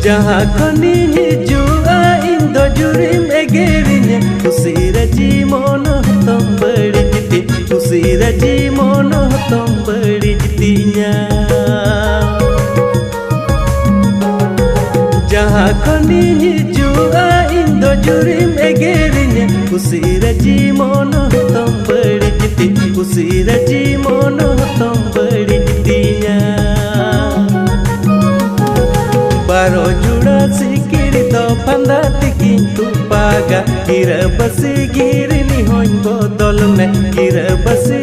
जहाँ खनी हिजुआ इन दो जुरिम एगेरिnya खुशी रजी मोनो तुम बड़ी जिती खुशी रजी मोनो तुम बड़ी जितिnya जहाँ खनी हिजुआ इन दो जुरिम एगेरिnya खुशी रजी मोनो तुम बड़ी जिती खुशी रजी मोनो तुम बड़ी जितिnya Baro juda sikiri to pandati kintu paga kira basi giri ni hoin bodol me kira basi